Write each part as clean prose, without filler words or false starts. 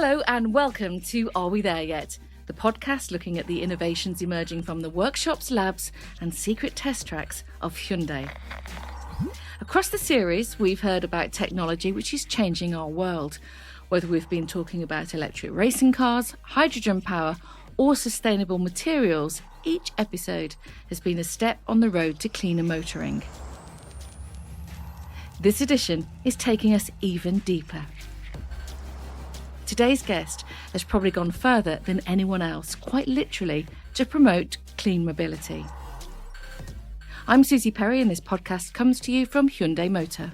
Hello and welcome to Are We There Yet? The podcast looking at the innovations emerging from the workshops, labs and secret test tracks of Hyundai. Across the series, we've heard about technology which is changing our world, whether we've been talking about electric racing cars, hydrogen power or sustainable materials. Each episode has been a step on the road to cleaner motoring. This edition is taking us even deeper. Today's guest has probably gone further than anyone else, quite literally, to promote clean mobility. I'm Suzi Perry and this podcast comes to you from Hyundai Motor.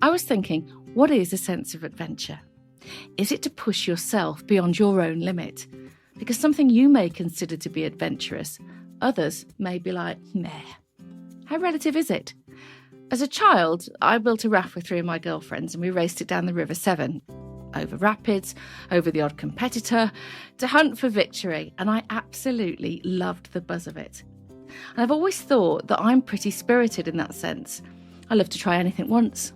I was thinking, what is a sense of adventure? Is it to push yourself beyond your own limit? Because something you may consider to be adventurous, others may be like, meh. How relative is it? As a child, I built a raft with three of my girlfriends and we raced it down the River Severn, over rapids, over the odd competitor, to hunt for victory, and I absolutely loved the buzz of it. And I've always thought that I'm pretty spirited in that sense. I love to try anything once.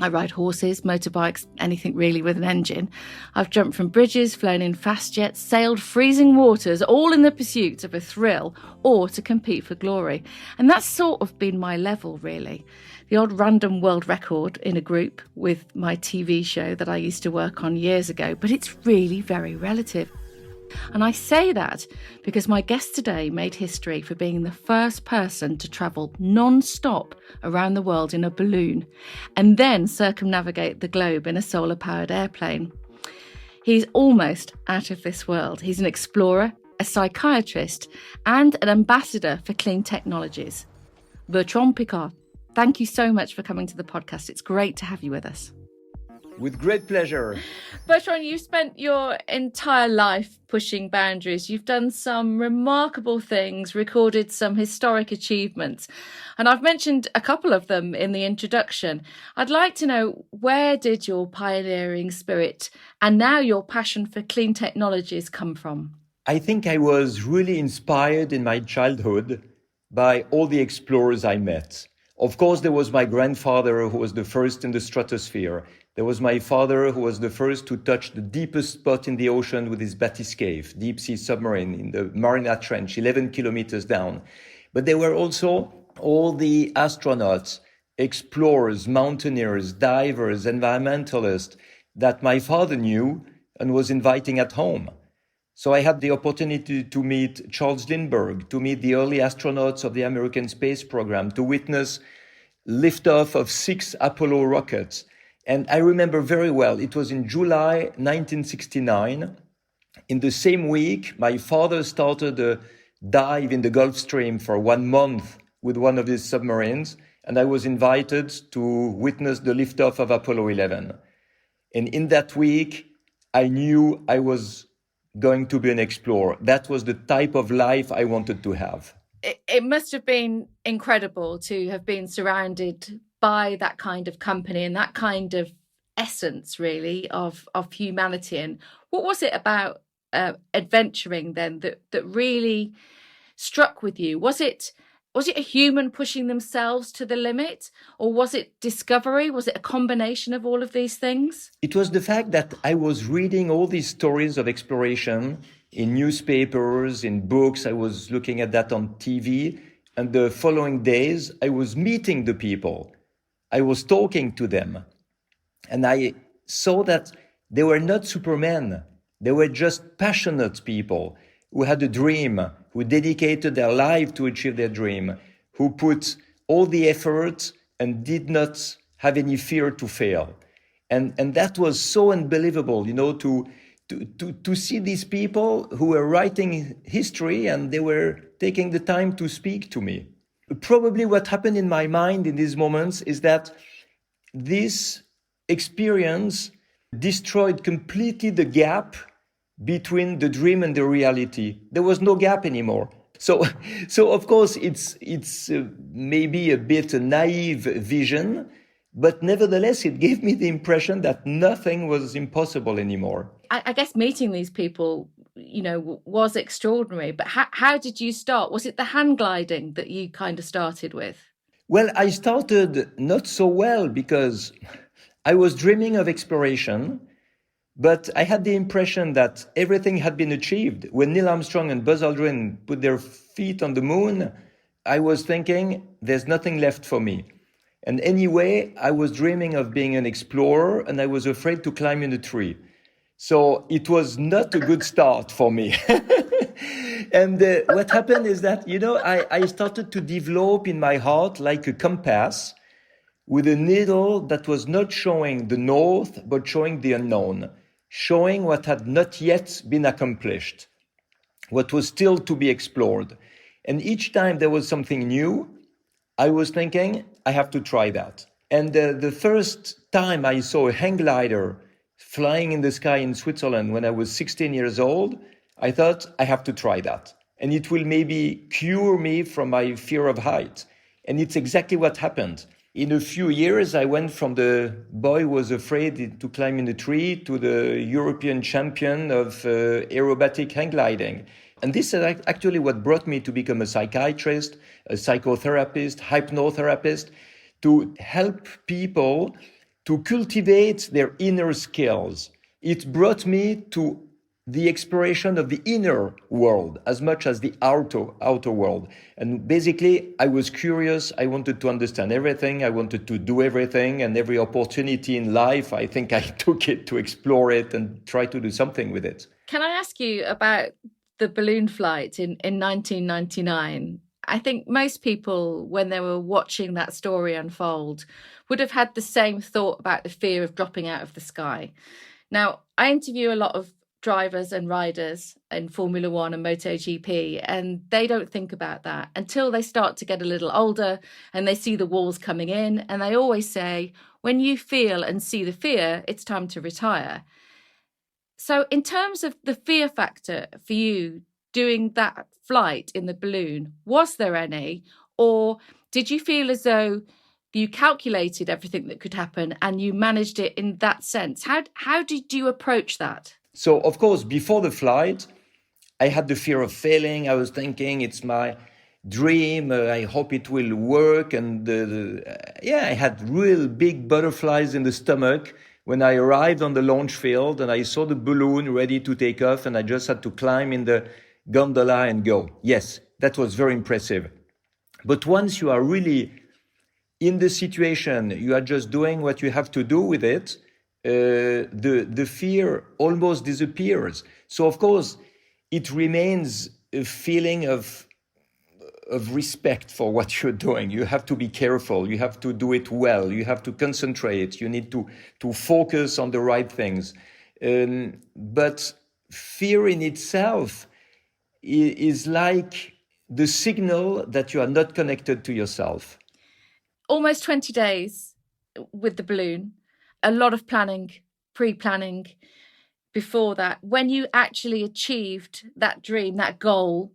I ride horses, motorbikes, anything really with an engine. I've jumped from bridges, flown in fast jets, sailed freezing waters, all in the pursuit of a thrill or to compete for glory. And that's sort of been my level, really. The odd random world record in a group with my TV show that I used to work on years ago, but it's really very relative. And I say that because my guest today made history for being the first person to travel non-stop around the world in a balloon and then circumnavigate the globe in a solar-powered airplane. He's almost out of this world. He's an explorer, a psychiatrist, and an ambassador for clean technologies. Bertrand Piccard, thank you so much for coming to the podcast. It's great to have you with us. With great pleasure. Bertrand, you've spent your entire life pushing boundaries. You've done some remarkable things, recorded some historic achievements, and I've mentioned a couple of them in the introduction. I'd like to know, where did your pioneering spirit and now your passion for clean technologies come from? I think I was really inspired in my childhood by all the explorers I met. Of course, there was my grandfather who was the first in the stratosphere. There was my father who was the first to touch the deepest spot in the ocean with his bathyscaphe, deep sea submarine in the Mariana Trench, 11 kilometers down. But there were also all the astronauts, explorers, mountaineers, divers, environmentalists that my father knew and was inviting at home. So I had the opportunity to meet Charles Lindbergh, to meet the early astronauts of the American space program, to witness liftoff of 6 Apollo rockets. And I remember very well, it was in July 1969. In the same week, my father started a dive in the Gulf Stream for 1 month with one of his submarines, and I was invited to witness the liftoff of Apollo 11. And in that week, I knew I was going to be an explorer. That was the type of life I wanted to have. It must have been incredible to have been surrounded by that kind of company and that kind of essence, really, of humanity. And what was it about adventuring then that really struck with you? Was it a human pushing themselves to the limit, or was it discovery? Was it a combination of all of these things? It was the fact that I was reading all these stories of exploration in newspapers, in books. I was looking at that on TV. And the following days, I was meeting the people. I was talking to them. And I saw that they were not supermen. They were just passionate people who had a dream, who dedicated their life to achieve their dream, who put all the effort and did not have any fear to fail. And that was so unbelievable, to see these people who were writing history and they were taking the time to speak to me. Probably what happened in my mind in these moments is that this experience destroyed completely the gap between the dream and the reality. There was no gap anymore. So of course, it's maybe a bit a naive vision, but nevertheless, it gave me the impression that nothing was impossible anymore. I guess meeting these people, was extraordinary. But how did you start? Was it the hand gliding that you kind of started with? Well, I started not so well because I was dreaming of exploration, but I had the impression that everything had been achieved. When Neil Armstrong and Buzz Aldrin put their feet on the moon, I was thinking, there's nothing left for me. And anyway, I was dreaming of being an explorer, and I was afraid to climb in a tree. So it was not a good start for me. And what happened is that, I started to develop in my heart like a compass with a needle that was not showing the north, but showing the unknown, showing what had not yet been accomplished, what was still to be explored. And each time there was something new, I was thinking, I have to try that. And the first time I saw a hang glider flying in the sky in Switzerland when I was 16 years old, I thought, I have to try that. And it will maybe cure me from my fear of height. And it's exactly what happened. In a few years, I went from the boy who was afraid to climb in a tree to the European champion of aerobatic hang gliding. And this is actually what brought me to become a psychiatrist, a psychotherapist, hypnotherapist, to help people to cultivate their inner skills. It brought me to the exploration of the inner world as much as the outer world. And basically, I was curious. I wanted to understand everything. I wanted to do everything. And every opportunity in life, I think I took it to explore it and try to do something with it. Can I ask you about the balloon flight in 1999? I think most people, when they were watching that story unfold, would have had the same thought about the fear of dropping out of the sky. Now, I interview a lot of drivers and riders in Formula One and MotoGP, and they don't think about that until they start to get a little older and they see the walls coming in. And they always say, when you feel and see the fear, it's time to retire. So in terms of the fear factor for you doing that flight in the balloon, was there any? Or did you feel as though you calculated everything that could happen and you managed it in that sense? How did you approach that? So, of course, before the flight, I had the fear of failing. I was thinking, it's my dream. I hope it will work. And I had real big butterflies in the stomach when I arrived on the launch field and I saw the balloon ready to take off, and I just had to climb in the gondola and go. Yes, that was very impressive. But once you are really in the situation, you are just doing what you have to do with it, the fear almost disappears. So, of course, it remains a feeling of respect for what you're doing. You have to be careful. You have to do it well. You have to concentrate. You need to focus on the right things. But fear in itself is like the signal that you are not connected to yourself. Almost 20 days with the balloon, a lot of planning, pre-planning before that. When you actually achieved that dream, that goal,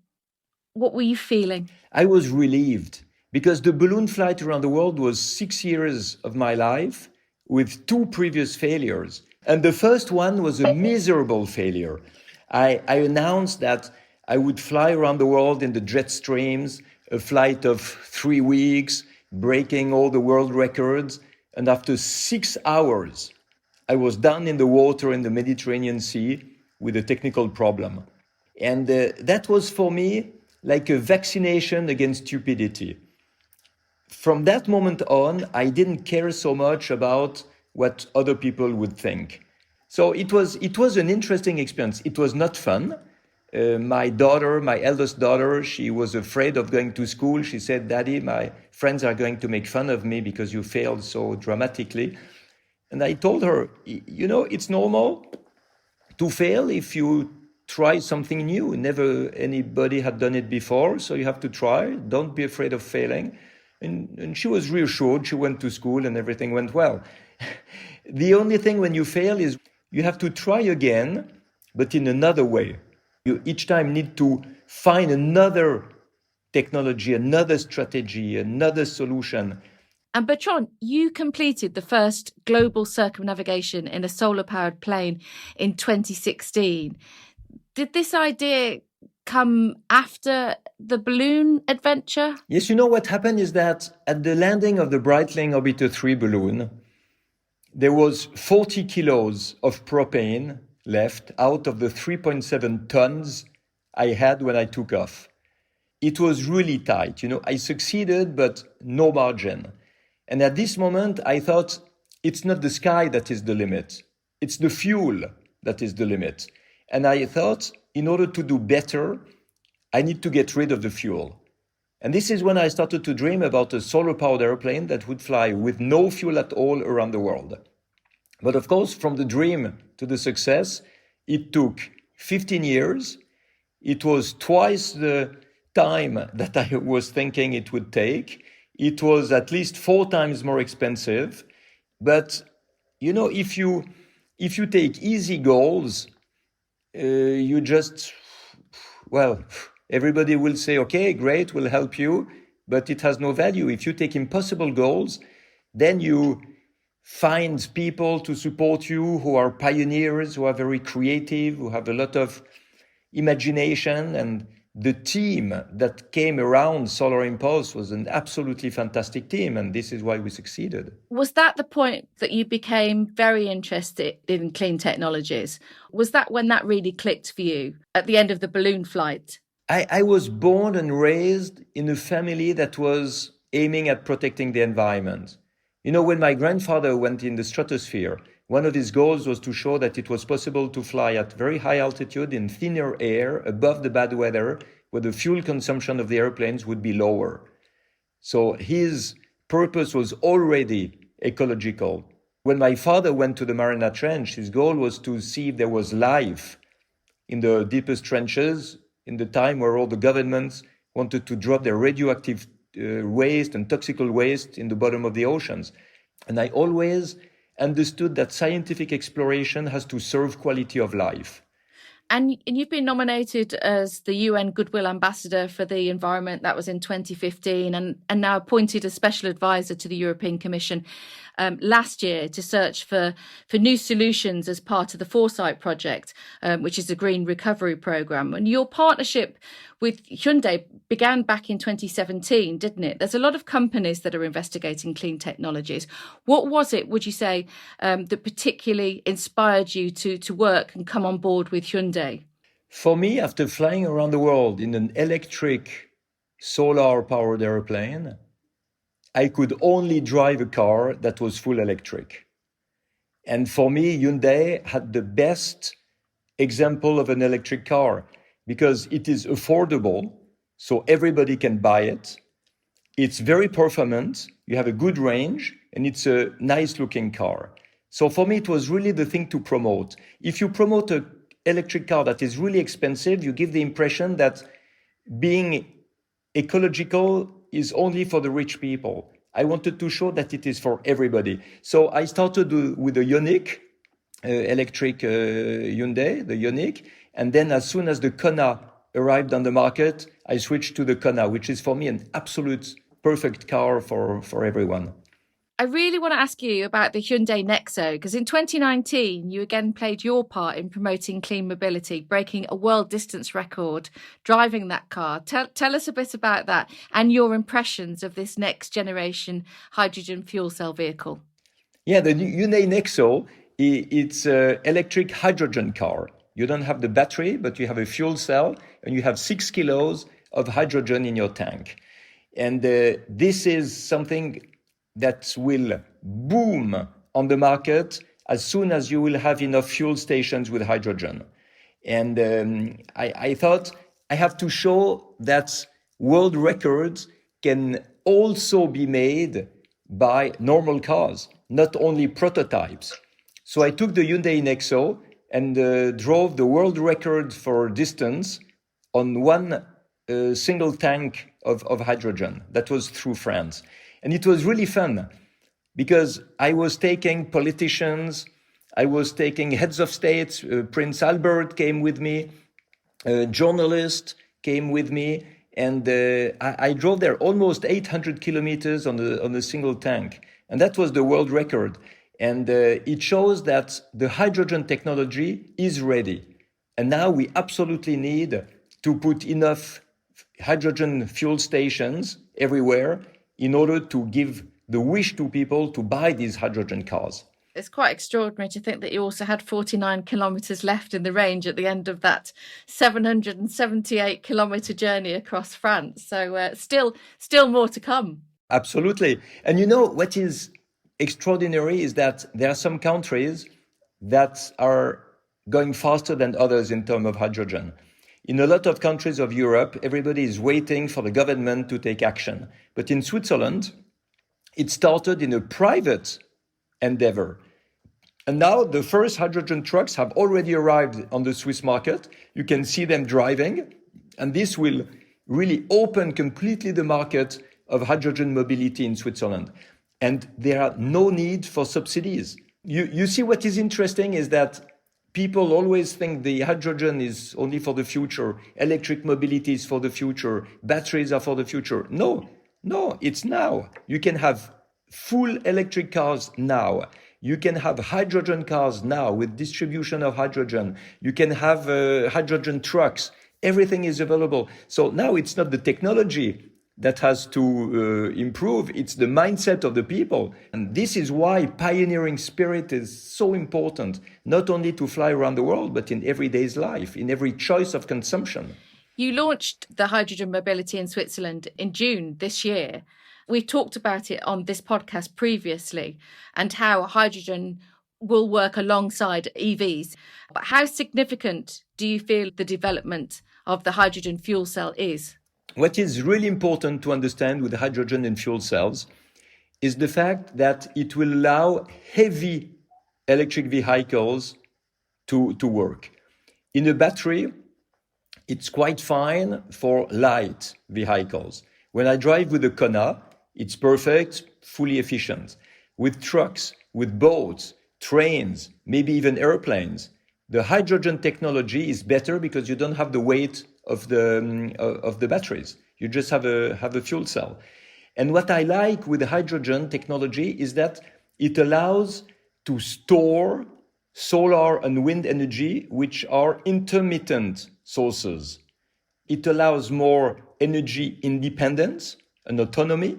what were you feeling? I was relieved because the balloon flight around the world was 6 years of my life with 2 previous failures. And the first one was a miserable failure. I announced that I would fly around the world in the jet streams, a flight of 3 weeks, breaking all the world records. And after 6 hours, I was down in the water in the Mediterranean Sea with a technical problem. And that was for me like a vaccination against stupidity. From that moment on, I didn't care so much about what other people would think. So it was an interesting experience. It was not fun. My eldest daughter, she was afraid of going to school. She said, "Daddy, my friends are going to make fun of me because you failed so dramatically." And I told her, it's normal to fail if you try something new. Never anybody had done it before, so you have to try. Don't be afraid of failing. And she was reassured. She went to school and everything went well. The only thing when you fail is you have to try again, but in another way. You each time need to find another technology, another strategy, another solution. And Bertrand, you completed the first global circumnavigation in a solar-powered plane in 2016. Did this idea come after the balloon adventure? Yes, what happened is that at the landing of the Breitling Orbiter 3 balloon, there was 40 kilos of propane left out of the 3.7 tons I had when I took off. It was really tight. I succeeded, but no margin. And at this moment, I thought it's not the sky that is the limit. It's the fuel that is the limit. And I thought, in order to do better, I need to get rid of the fuel. And this is when I started to dream about a solar-powered airplane that would fly with no fuel at all around the world. But of course, from the dream to the success, it took 15 years. It was twice the time that I was thinking it would take. It was at least 4 times more expensive. But, if you take easy goals, you just, everybody will say, okay, great, we'll help you, but it has no value. If you take impossible goals, then you find people to support you who are pioneers, who are very creative, who have a lot of imagination. And the team that came around Solar Impulse was an absolutely fantastic team, and this is why we succeeded. Was that the point that you became very interested in clean technologies? Was that when that really clicked for you at the end of the balloon flight? I was born and raised in a family that was aiming at protecting the environment. When my grandfather went in the stratosphere, one of his goals was to show that it was possible to fly at very high altitude in thinner air above the bad weather, where the fuel consumption of the airplanes would be lower. So his purpose was already ecological. When my father went to the Mariana Trench, his goal was to see if there was life in the deepest trenches, in the time where all the governments wanted to drop their radioactive waste and toxical waste in the bottom of the oceans. And I always understood that scientific exploration has to serve quality of life. And you've been nominated as the UN Goodwill Ambassador for the Environment. That was in 2015, and now appointed as Special Advisor to the European Commission last year to search for new solutions as part of the Foresight project, which is a green recovery programme. And your partnership with Hyundai began back in 2017, didn't it? There's a lot of companies that are investigating clean technologies. What was it, would you say, that particularly inspired you to work and come on board with Hyundai? For me, after flying around the world in an electric, solar-powered airplane, I could only drive a car that was full electric. And for me, Hyundai had the best example of an electric car because it is affordable, so everybody can buy it. It's very performant, you have a good range, and it's a nice-looking car. So for me, it was really the thing to promote. If you promote an electric car that is really expensive, you give the impression that being ecological is only for the rich people. I wanted to show that it is for everybody. So I started with the Ioniq, electric Hyundai, the Ioniq. And then as soon as the Kona arrived on the market, I switched to the Kona, which is for me an absolute perfect car for everyone. I really want to ask you about the Hyundai Nexo, because in 2019, you again played your part in promoting clean mobility, breaking a world distance record, driving that car. Tell us a bit about that and your impressions of this next generation hydrogen fuel cell vehicle. Yeah, the Hyundai Nexo, it's an electric hydrogen car. You don't have the battery, but you have a fuel cell and you have 6 kilos of hydrogen in your tank. And this is something that will boom on the market as soon as you will have enough fuel stations with hydrogen. And I thought I have to show that world records can also be made by normal cars, not only prototypes. So I took the Hyundai Nexo and drove the world record for distance on one single tank of hydrogen. That was through France. And it was really fun because I was taking politicians, I was taking heads of states, Prince Albert came with me, journalists came with me, and I drove there almost 800 kilometers on a single tank. And that was the world record. And it shows that the hydrogen technology is ready. And now we absolutely need to put enough hydrogen fuel stations everywhere in order to give the wish to people to buy these hydrogen cars. It's quite extraordinary to think that you also had 49 kilometres left in the range at the end of that 778 kilometre journey across France. So still more to come. Absolutely. And you know, what is extraordinary is that there are some countries that are going faster than others in terms of hydrogen. In a lot of countries of Europe, everybody is waiting for the government to take action. But in Switzerland, it started in a private endeavor. And now the first hydrogen trucks have already arrived on the Swiss market. You can see them driving. And this will really open completely the market of hydrogen mobility in Switzerland. And there are no need for subsidies. You see, what is interesting is that people always think the hydrogen is only for the future. Electric mobility is for the future. Batteries are for the future. No, it's now. You can have full electric cars now. You can have hydrogen cars now with distribution of hydrogen. You can have hydrogen trucks. Everything is available. So now it's not the technology that has to improve. It's the mindset of the people. And this is why pioneering spirit is so important, not only to fly around the world, but in everyday's life, in every choice of consumption. You launched the hydrogen mobility in Switzerland in June this year. We've talked about it on this podcast previously and how hydrogen will work alongside EVs. But how significant do you feel the development of the hydrogen fuel cell is? What is really important to understand with hydrogen and fuel cells is the fact that it will allow heavy electric vehicles to work. In a battery, it's quite fine for light vehicles. When I drive with a Kona, it's perfect, fully efficient. With trucks, with boats, trains, maybe even airplanes, the hydrogen technology is better because you don't have the weight of the batteries. You just have a fuel cell. And what I like with the hydrogen technology is that it allows to store solar and wind energy, which are intermittent sources. It allows more energy independence and autonomy,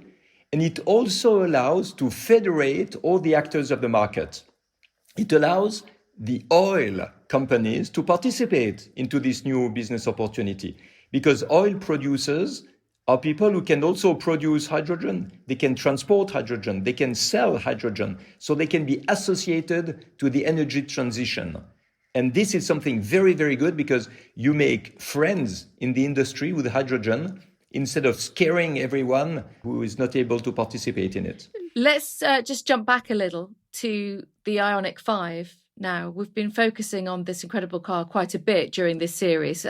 and it also allows to federate all the actors of the market. It allows the oil companies to participate into this new business opportunity, because oil producers are people who can also produce hydrogen. They can transport hydrogen. They can sell hydrogen. So they can be associated to the energy transition. And this is something very, very good, because you make friends in the industry with hydrogen instead of scaring everyone who is not able to participate in it. Let's just jump back a little to the Ioniq 5 now. We've been focusing on this incredible car quite a bit during this series,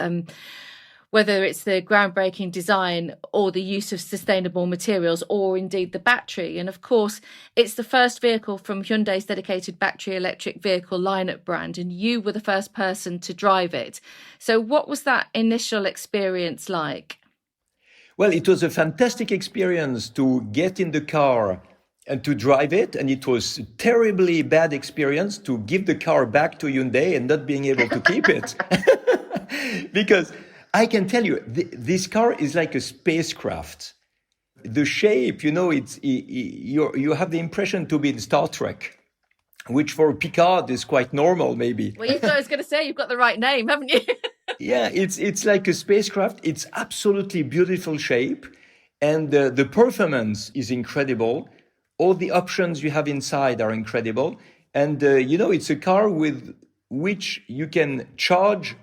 whether it's the groundbreaking design or the use of sustainable materials or indeed the battery. And of course, it's the first vehicle from Hyundai's dedicated battery electric vehicle lineup brand, and you were the first person to drive it. So what was that initial experience like? Well, it was a fantastic experience to get in the car and to drive it. And it was a terribly bad experience to give the car back to Hyundai and not being able to keep it. Because I can tell you, this car is like a spacecraft. The shape, you know, you have the impression to be in Star Trek, which for Piccard is quite normal, maybe. Well, I was going to say, you've got the right name, haven't you? Yeah, it's like a spacecraft. It's absolutely beautiful shape. And the performance is incredible. All the options you have inside are incredible. And, it's a car with which you can charge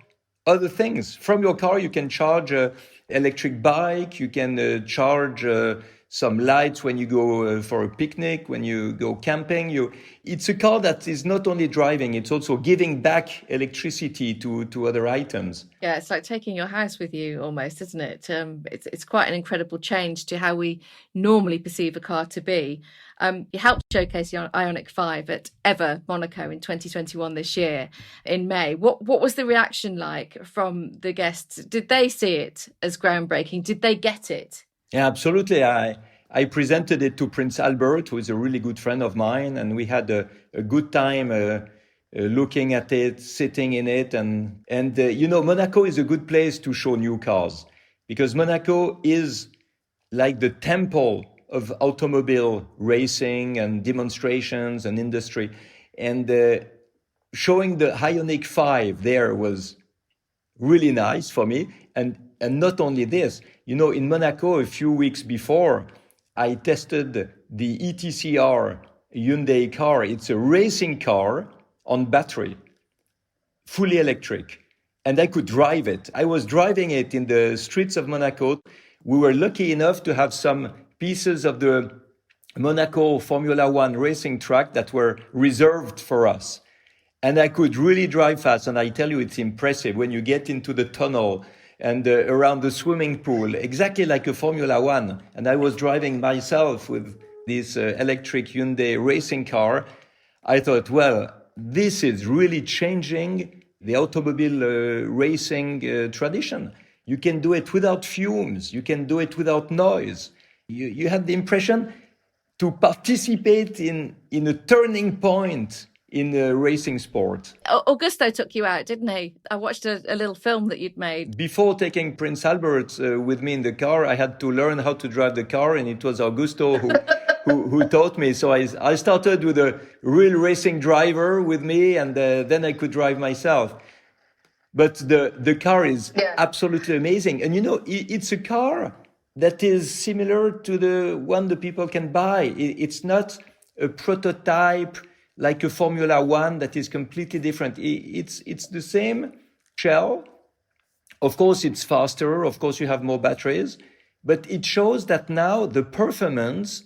other things. From your car, you can charge an electric bike. You can charge some lights when you go for a picnic, when you go camping. It's a car that is not only driving, it's also giving back electricity to other items. Yeah, it's like taking your house with you almost, isn't it? It's quite an incredible change to how we normally perceive a car to be. You helped showcase the Ioniq 5 at EVA Monaco in 2021 this year in May. What was the reaction like from the guests? Did they see it as groundbreaking? Did they get it? Yeah, absolutely. I presented it to Prince Albert, who is a really good friend of mine, and we had a good time looking at it, sitting in it. And Monaco is a good place to show new cars, because Monaco is like the temple of automobile racing and demonstrations and industry. And showing the Ioniq 5 there was really nice for me. And not only this, in Monaco a few weeks before, I tested the ETCR Hyundai car. It's a racing car on battery, fully electric. And I could drive it. I was driving it in the streets of Monaco. We were lucky enough to have some pieces of the Monaco Formula One racing track that were reserved for us. And I could really drive fast. And I tell you, it's impressive when you get into the tunnel and around the swimming pool, exactly like a Formula One. And I was driving myself with this electric Hyundai racing car. I thought, well, this is really changing the automobile racing tradition. You can do it without fumes. You can do it without noise. You had the impression to participate in a turning point in the racing sport. Augusto took you out, didn't he? I watched a little film that you'd made. Before taking Prince Albert with me in the car, I had to learn how to drive the car, and it was Augusto who taught me. So I started with a real racing driver with me, and then I could drive myself. But the car is absolutely amazing. And it's a car that is similar to the one the people can buy. It's not a prototype like a Formula One that is completely different. It's the same shell. Of course, it's faster. Of course, you have more batteries. But it shows that now the performance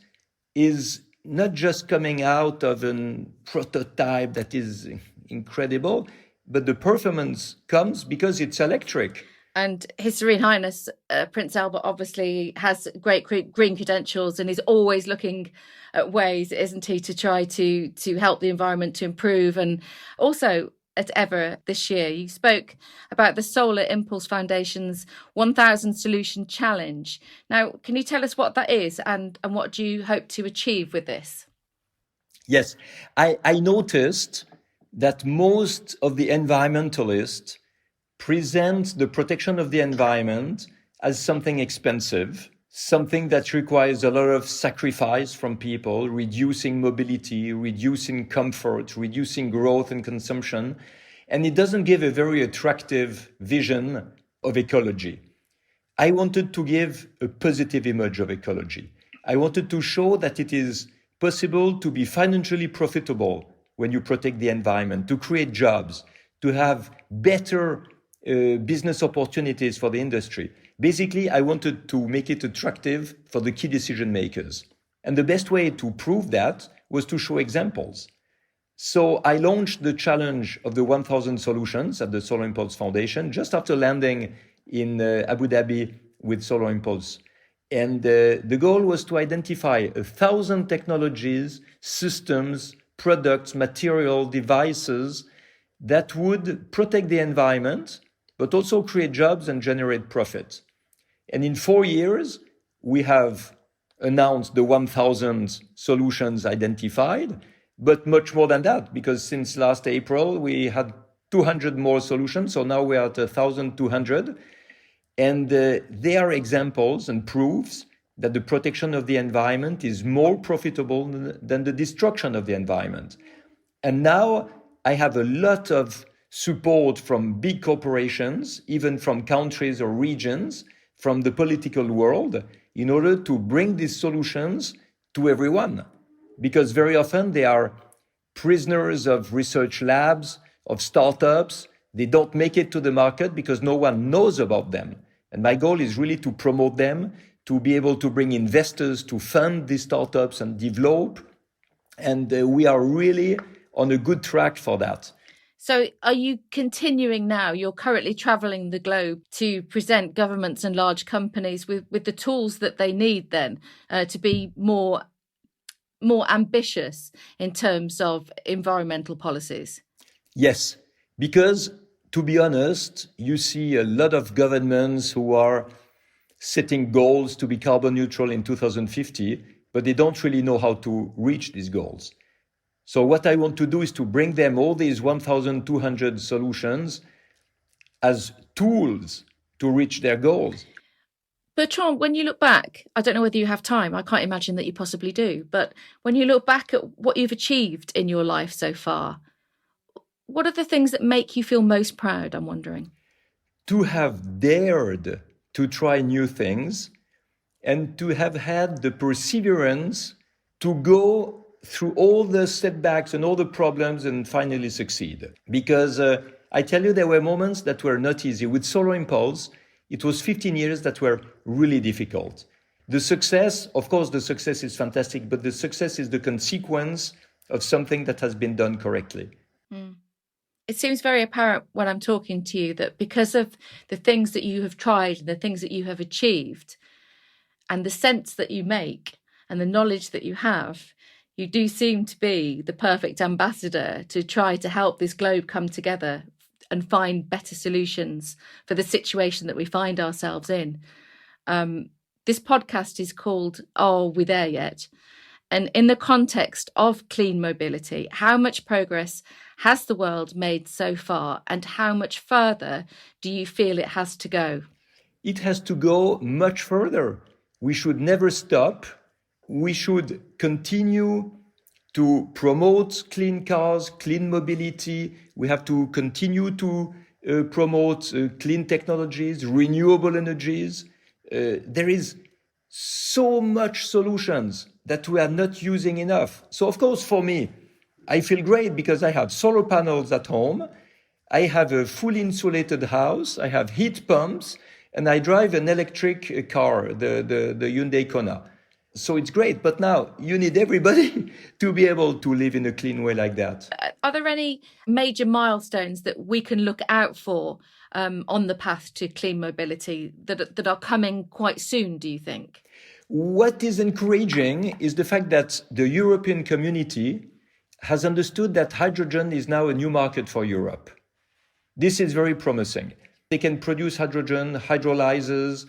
is not just coming out of a prototype that is incredible, but the performance comes because it's electric. And His Serene Highness Prince Albert obviously has great green credentials and is always looking at ways, isn't he, to try to help the environment to improve. And also at EVA this year, you spoke about the Solar Impulse Foundation's 1,000 Solution Challenge. Now, can you tell us what that is and what do you hope to achieve with this? Yes, I noticed that most of the environmentalists present the protection of the environment as something expensive, something that requires a lot of sacrifice from people, reducing mobility, reducing comfort, reducing growth and consumption. And it doesn't give a very attractive vision of ecology. I wanted to give a positive image of ecology. I wanted to show that it is possible to be financially profitable when you protect the environment, to create jobs, to have better business opportunities for the industry. Basically, I wanted to make it attractive for the key decision makers. And the best way to prove that was to show examples. So I launched the challenge of the 1,000 solutions at the Solar Impulse Foundation just after landing in Abu Dhabi with Solar Impulse. And the goal was to identify 1,000 technologies, systems, products, material, devices that would protect the environment, but also create jobs and generate profit. And in 4 years, we have announced the 1,000 solutions identified, but much more than that, because since last April, we had 200 more solutions. So now we are at 1,200. And they are examples and proofs that the protection of the environment is more profitable than the destruction of the environment. And now I have a lot of support from big corporations, even from countries or regions, from the political world, in order to bring these solutions to everyone. Because very often they are prisoners of research labs, of startups. They don't make it to the market because no one knows about them. And my goal is really to promote them, to be able to bring investors to fund these startups and develop. And we are really on a good track for that. So are you continuing now? You're currently travelling the globe to present governments and large companies with the tools that they need then to be more ambitious in terms of environmental policies? Yes, because to be honest, you see a lot of governments who are setting goals to be carbon neutral in 2050, but they don't really know how to reach these goals. So what I want to do is to bring them all these 1,200 solutions as tools to reach their goals. Bertrand, when you look back, I don't know whether you have time, I can't imagine that you possibly do, but when you look back at what you've achieved in your life so far, what are the things that make you feel most proud, I'm wondering? To have dared to try new things and to have had the perseverance to go through all the setbacks and all the problems and finally succeed. Because I tell you, there were moments that were not easy. With Solar Impulse, it was 15 years that were really difficult. The success, of course, the success is fantastic, but the success is the consequence of something that has been done correctly. It seems very apparent when I'm talking to you that because of the things that you have tried and the things that you have achieved and the sense that you make and the knowledge that you have, you do seem to be the perfect ambassador to try to help this globe come together and find better solutions for the situation that we find ourselves in. This podcast is called Are We There Yet? And in the context of clean mobility, how much progress has the world made so far, and how much further do you feel it has to go? It has to go much further. We should never stop. We should continue to promote clean cars, clean mobility. We have to continue to promote clean technologies, renewable energies. There is so much solutions that we are not using enough. So, of course, for me, I feel great because I have solar panels at home. I have a fully insulated house. I have heat pumps, and I drive an electric car, the Hyundai Kona. So it's great, but now you need everybody to be able to live in a clean way like that. Are there any major milestones that we can look out for on the path to clean mobility that are coming quite soon, do you think? What is encouraging is the fact that the European community has understood that hydrogen is now a new market for Europe. This is very promising. They can produce hydrogen, hydrolyzers,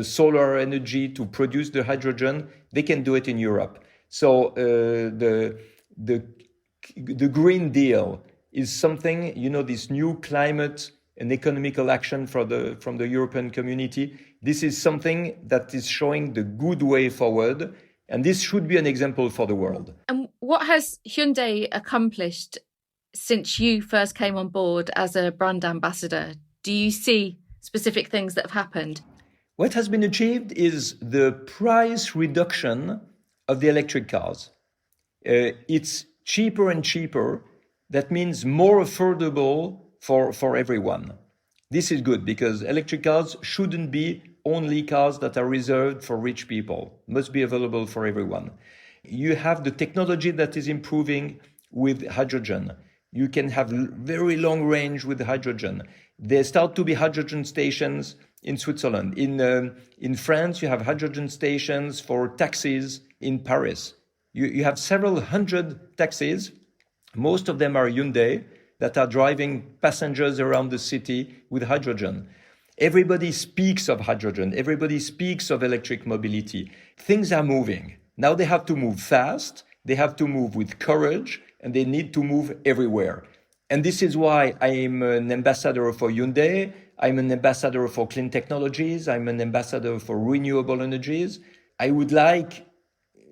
solar energy to produce the hydrogen. They can do it in Europe. So the Green Deal is something, this new climate and economical action from the European community. This is something that is showing the good way forward. And this should be an example for the world. And what has Hyundai accomplished since you first came on board as a brand ambassador? Do you see specific things that have happened? What has been achieved is the price reduction of the electric cars. It's cheaper and cheaper. That means more affordable for everyone. This is good because electric cars shouldn't be only cars that are reserved for rich people, must be available for everyone. You have the technology that is improving with hydrogen. You can have very long range with hydrogen. There start to be hydrogen stations in Switzerland. In France, you have hydrogen stations for taxis in Paris. You have several hundred taxis. Most of them are Hyundai that are driving passengers around the city with hydrogen. Everybody speaks of hydrogen. Everybody speaks of electric mobility. Things are moving. Now they have to move fast. They have to move with courage, and they need to move everywhere. And this is why I am an ambassador for Hyundai. I'm an ambassador for clean technologies. I'm an ambassador for renewable energies. I would like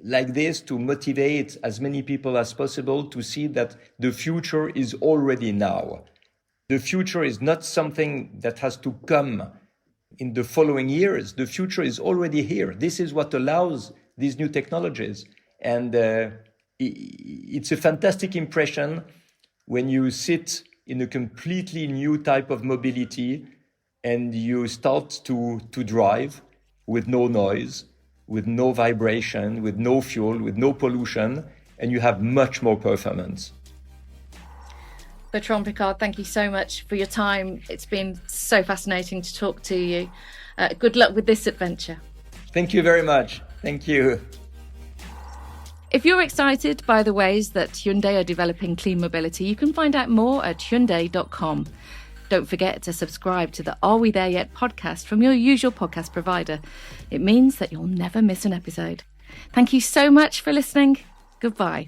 this to motivate as many people as possible to see that the future is already now. The future is not something that has to come in the following years. The future is already here. This is what allows these new technologies. And it's a fantastic impression when you sit in a completely new type of mobility and you start to drive with no noise, with no vibration, with no fuel, with no pollution, and you have much more performance. Bertrand Piccard, thank you so much for your time. It's been so fascinating to talk to you. Good luck with this adventure. Thank you very much. Thank you. If you're excited by the ways that Hyundai are developing clean mobility, you can find out more at Hyundai.com. Don't forget to subscribe to the Are We There Yet podcast from your usual podcast provider. It means that you'll never miss an episode. Thank you so much for listening. Goodbye.